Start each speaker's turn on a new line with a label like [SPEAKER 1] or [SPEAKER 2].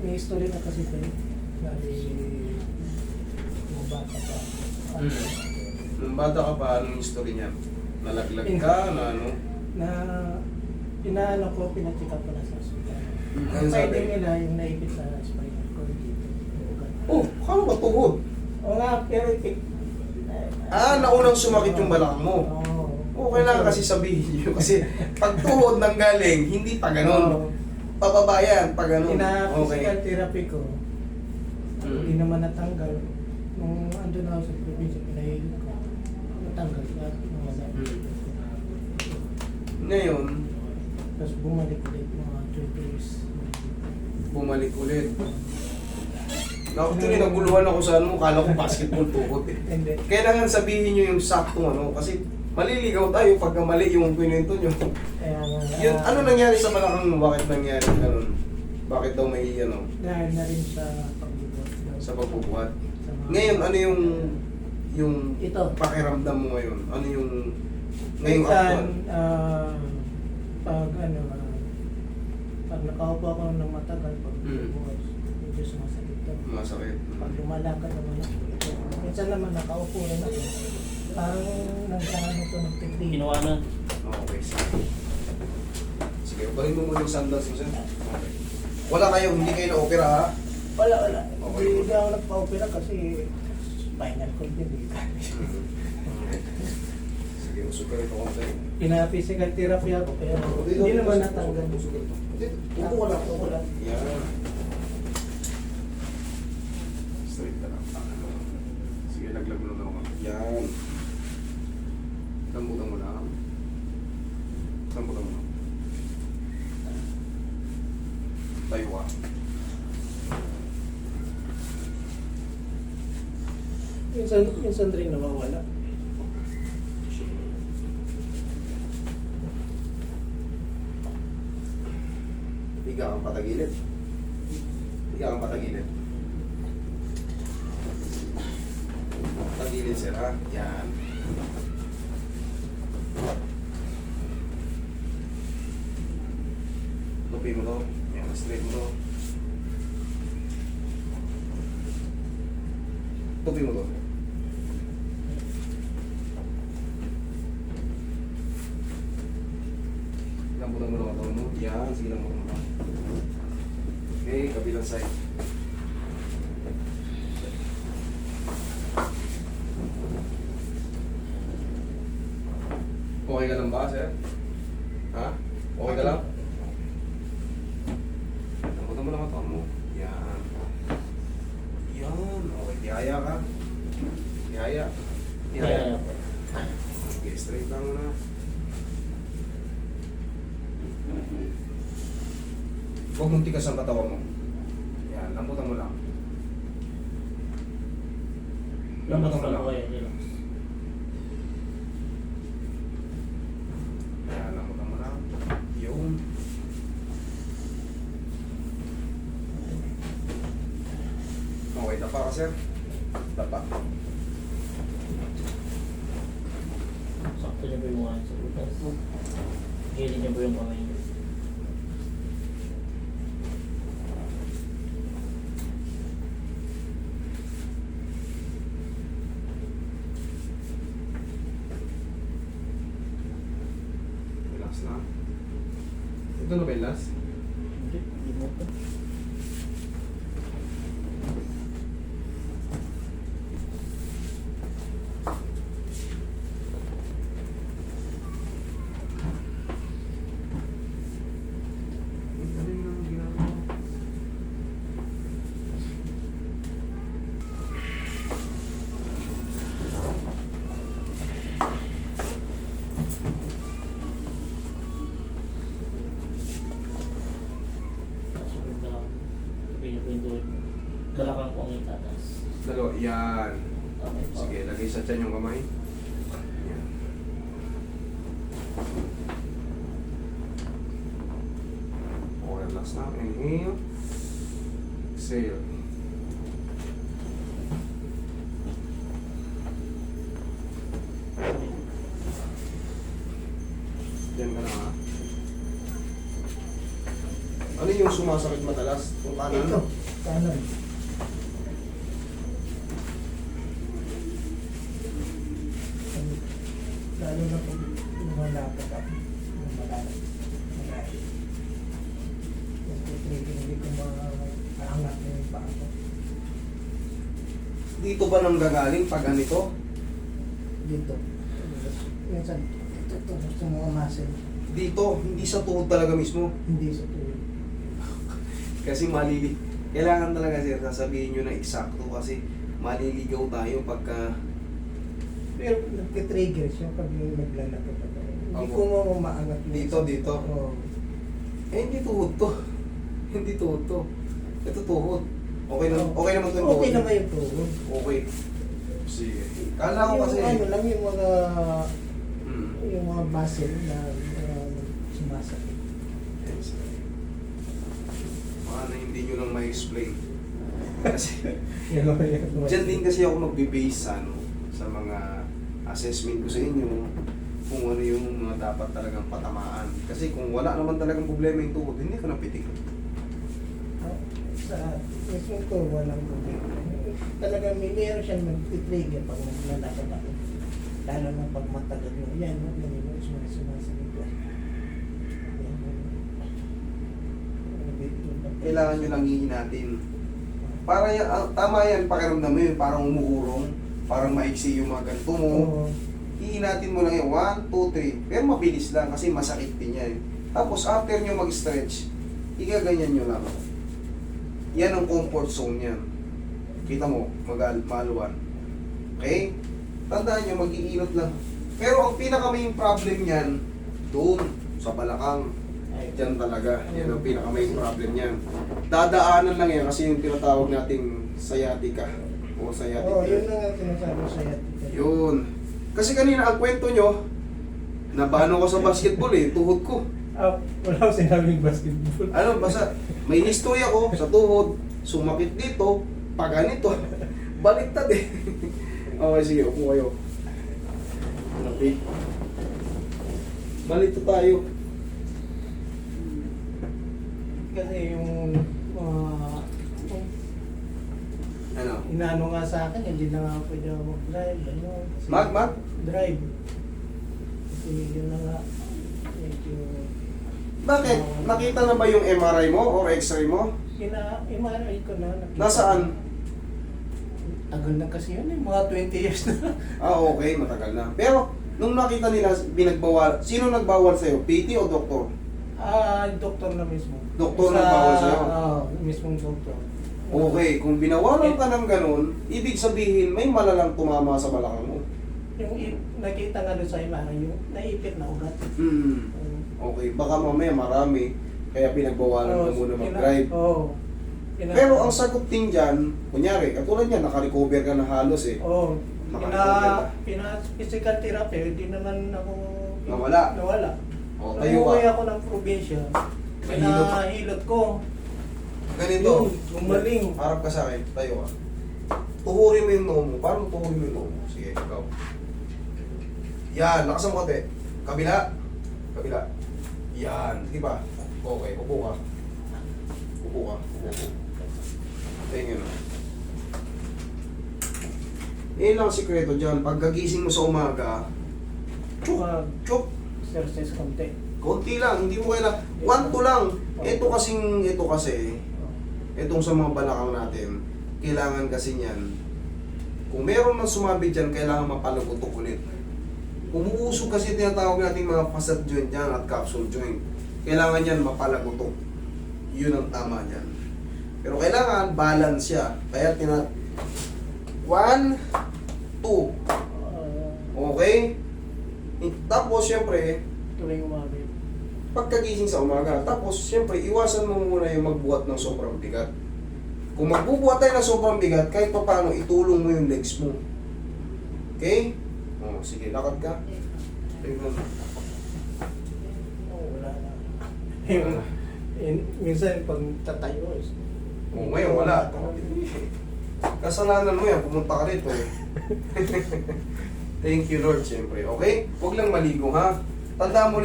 [SPEAKER 1] may history na kasi tayo. Dahil yung bata pa.
[SPEAKER 2] Nung bata ka pa, anong history niya? Nalaglag ka, na ano?
[SPEAKER 1] Na inaano ko, pinacheck up ko na sa hospital.
[SPEAKER 2] Ano
[SPEAKER 1] Ang
[SPEAKER 2] sabi?
[SPEAKER 1] finding nila yung naipit sa spinal cord dito.
[SPEAKER 2] Oh, kano ba tuhod?
[SPEAKER 1] O nga, pero
[SPEAKER 2] Naunang sumakit yung balakang mo.
[SPEAKER 1] Oo.
[SPEAKER 2] Oo, kailangan kasi sabihin nyo. Kasi pag tuhod ng galing, hindi pa ganun. Pababa yan, pag ganun.
[SPEAKER 1] Pina-physical therapy ko.
[SPEAKER 2] Mm.
[SPEAKER 1] Hindi naman natanggal. Nung andun ako sa probinsya, pinahilip ko. Natanggal lahat. Nawala.
[SPEAKER 2] Ngayon,
[SPEAKER 1] Tapos bumalik ulit mga 2 days.
[SPEAKER 2] bumalik ulit. Actually, naguluhan ako sa ano, kala ko basketball tuhod eh.
[SPEAKER 1] Hindi.
[SPEAKER 2] Kailangan sabihin nyo yung saktong ano, kasi maliligaw tayo pagka mali yung kwento nyo.
[SPEAKER 1] Kaya nga,
[SPEAKER 2] Yun, ano nangyari sa balakang mo? Bakit nangyari ganun? Bakit daw may ano,
[SPEAKER 1] dahil na rin sa pagbubuhat.
[SPEAKER 2] sa pagbubuhat?
[SPEAKER 1] Sa mga-
[SPEAKER 2] Ngayon, ano yung
[SPEAKER 1] Ito.
[SPEAKER 2] pakiramdam mo ngayon? Ano yung ngayong
[SPEAKER 1] Minsan,
[SPEAKER 2] actual?
[SPEAKER 1] pag nakaupo ako ng matagal, pag bubuhat, medyo sumasakit to.
[SPEAKER 2] Masakit.
[SPEAKER 1] Pag lumalakad naman ako, minsan naman nakaupo rin ako. Parang nagkaano to ng tigli.
[SPEAKER 3] Kinuwanan.
[SPEAKER 2] Okay, sige. Sige, ubalin mo muna yung sandals mo, sir. Okay. Wala kayo, hindi kayo na-opera ha?
[SPEAKER 1] Wala.
[SPEAKER 2] Okay.
[SPEAKER 1] Hindi ako nagpa-opera kasi spinal cord din.
[SPEAKER 2] Sige, usog ka rito kung sa'yo.
[SPEAKER 1] Pina-physical therapy ako pero hindi naman natanggal.
[SPEAKER 2] Usog ka rito. Upo ka lang.
[SPEAKER 1] Upo lang.
[SPEAKER 2] Yan. Straight ka lang. Sige, laglag mo na naman. Yan. Lambutan mo lang. Lambutan mo lang. Tayo ka.
[SPEAKER 1] Minsan rin nawawala.
[SPEAKER 2] Higa kang patagilid. Higa kang patagilid. Patagilid, sir, ha? Yan. Lupi mo to. Yan, straight mo to. Lupi mo to. Lambutan mo lang ang tawag mo. Yan, sige lang mo. Okay, kabilang side. Okay ka lang ba, sir? Ha? Okay ka lang? Lambutan mo lang ang tawag mo. Yan. Yan. Okay, tihaya ka. Tihaya. Tihaya. Okay, straight lang muna. Huwag mong tigas ang katawan mo. Yan, lambutan mo lang. Lambutan mo lang. Yan, lambutan mo lang. Yung. Okay, tapa ka, sir. Tapa.
[SPEAKER 3] Sakto niya po yung mga sa butas. Gilid niya po yung kamay niya.
[SPEAKER 2] Relax na. Ito na ba yung last?
[SPEAKER 3] Hindi mo po.
[SPEAKER 2] Galing na ang ginagawa.
[SPEAKER 3] Kasunod na pinipinduin mo. Balakang ko ang itatas.
[SPEAKER 2] Dalawa, yan.
[SPEAKER 3] Okay po.
[SPEAKER 2] Sige, lagay sa tiyan yung kamay. Yan. Okay, last na. Inhale. Exhale. Diyan ka na ha. Ano yung sumasakit madalas? Yung kanan?
[SPEAKER 1] Ito, kanan. Lalo na pag lumalapad ako. Lumalapad. Hindi ko maangat na yung paa ko.
[SPEAKER 2] Dito ba nang gagaling pag ganito?
[SPEAKER 1] Dito. Minsan, ito sa mga muscle.
[SPEAKER 2] Dito, hindi sa tuhod talaga mismo.
[SPEAKER 1] Hindi sa tuwid.
[SPEAKER 2] Kasi malili. Kailangan talaga sir, sasabihin nyo na eksakto kasi maliligaw tayo pagka
[SPEAKER 1] Pero nagka-trigger siya pag yung naglalakad ako. Hindi
[SPEAKER 2] Opo.
[SPEAKER 1] ko mo maangat yung
[SPEAKER 2] Dito, dito.
[SPEAKER 1] Oo.
[SPEAKER 2] hindi tuhod to. Hindi tuhod to. Ito tuhod. Okay naman to yung tuhod.
[SPEAKER 1] Okay naman yung tuhod.
[SPEAKER 2] Okay. Sige. Kala ko kasi
[SPEAKER 1] Yung ano lang yung mga
[SPEAKER 2] Hmm.
[SPEAKER 1] yung mga muscle na sumasakit.
[SPEAKER 2] Yes. Baka na hindi nyo lang ma-explain. Kasi dyan din kasi ako magbe-base sa sa mga assessment ko sa inyo kung ano yung mga dapat talagang patamaan. Kasi kung wala naman talagang problema yung tuhod, hindi ko napitik.
[SPEAKER 1] Sa mismo ko walang problema. Talagang meron siyang nag-trigger pag naglalakad ako. Lalo na pag matagal mo. Yan, ganyan, sumasakit ko.
[SPEAKER 2] Kailangan nyo lang hihinatin. Para yan, tama yan, pakiramdam mo yun, parang umuurong, parang maiksi yung mga ganito mo.
[SPEAKER 1] Oo.
[SPEAKER 2] Hihinatin mo lang yun, 1, 2, 3. Pero mabilis lang kasi masakit din yan. Tapos after nyo mag-stretch, igaganyan nyo lang. Yan ang comfort zone yan. Kita mo, maluwan. Okay? Tandaan nyo, mag-iinot lang. Pero ang pinaka-main problem yan, doon, sa balakang. Diyan talaga. Yan ang pinaka-main problem yan. Dadaanan lang yan kasi yung tinatawag nating sciatica. O sciatica.
[SPEAKER 1] Oo, yun na nga sinasabi sa sciatica.
[SPEAKER 2] Yun. Kasi kanina ang kwento nyo, nabano ko sa basketball eh, tuhod ko.
[SPEAKER 1] Wala akong sinabing basketball.
[SPEAKER 2] Ano, basta may history ako sa tuhod, sumakit dito, pag ganito, baliktad eh. Okay, sige, upo kayo. Okay. Balito tayo.
[SPEAKER 1] Kasi yung
[SPEAKER 2] Ano?
[SPEAKER 1] inaano nga sa akin, hindi na nga pwede ako mag-drive. Ano, kasi
[SPEAKER 2] Mag?
[SPEAKER 1] Drive. Kasi yun na nga. Medyo...
[SPEAKER 2] Bakit? Nakita na ba yung MRI mo or X-ray mo?
[SPEAKER 1] Ina-MRI ko na. Nakita.
[SPEAKER 2] Nasaan?
[SPEAKER 1] Tagal na kasi yun eh, mga 20 years na.
[SPEAKER 2] Okay, matagal na. Pero, nung nakita nila, binagbawal, sino nagbawal sa'yo? PT o doktor?
[SPEAKER 1] Doktor na mismo.
[SPEAKER 2] Doktor nagbawal sa'yo?
[SPEAKER 1] Mismong doktor.
[SPEAKER 2] Okay, kung binawalan ka ng ganun, ibig sabihin may malalang tumama sa balakang mo.
[SPEAKER 1] Nakita nga doon sa MRI, yung naipit na ugat.
[SPEAKER 2] Okay, baka mamaya marami, kaya pinagbawalan ka muna mag-drive.
[SPEAKER 1] Oo.
[SPEAKER 2] Pero ang sagot din dyan, kunyari, katulad yan, naka-recover ka na halos eh.
[SPEAKER 1] Oo.
[SPEAKER 2] Naka-recover
[SPEAKER 1] Physical therapy, hindi naman ako...
[SPEAKER 2] Nawala.
[SPEAKER 1] Nawala.
[SPEAKER 2] O, tayo ka.
[SPEAKER 1] Umuwi ako ng probinsya.
[SPEAKER 2] Nahilot.
[SPEAKER 1] Pinahilot ko.
[SPEAKER 2] Ganito.
[SPEAKER 1] Yun, gumaling.
[SPEAKER 2] Harap ka sa akin, tayo ka. Tuhurin mo yung noo mo. Paano tuhurin mo yung noo mo? Sige, ikaw. Yan, lakas ang kote. Kabila. Kabila. Yan, di ba? Okay, upo ka. Upo ka. Upo. Tingin mo. Yan lang ang sikreto dyan. Pagkagising mo sa umaga, chuk,
[SPEAKER 1] Exercise konti.
[SPEAKER 2] konti lang. Hindi mo kailangan. 1-2 lang. Ito kasi, itong sa mga balakang natin, kailangan kasi niyan. Kung meron man sumabit dyan, kailangan mapalagutok ulit. Umuusog kasi tinatawag natin mga facet joint dyan at capsule joint. Kailangan yan mapalagutok. Yun ang tama dyan. Pero kailangan balance siya. Kaya 1, 2. Okay? Tapos syempre,
[SPEAKER 1] Tuloy umabit.
[SPEAKER 2] pagkagising sa umaga. Tapos syempre, iwasan mo muna yung magbuhat ng sobrang bigat. Kung magbubuhat tayo ng sobrang bigat, kahit pa paano, itulong mo yung legs mo. Okay? O, sige, lakad ka. Tingnan mo.
[SPEAKER 1] Wala na. Minsan pag tatayo is...
[SPEAKER 2] O, ngayon wala. Kasalanan mo yan, pumunta ka rito eh. Thank you Lord, siyempre. Okay? Huwag lang maligo ha. Tandaan mo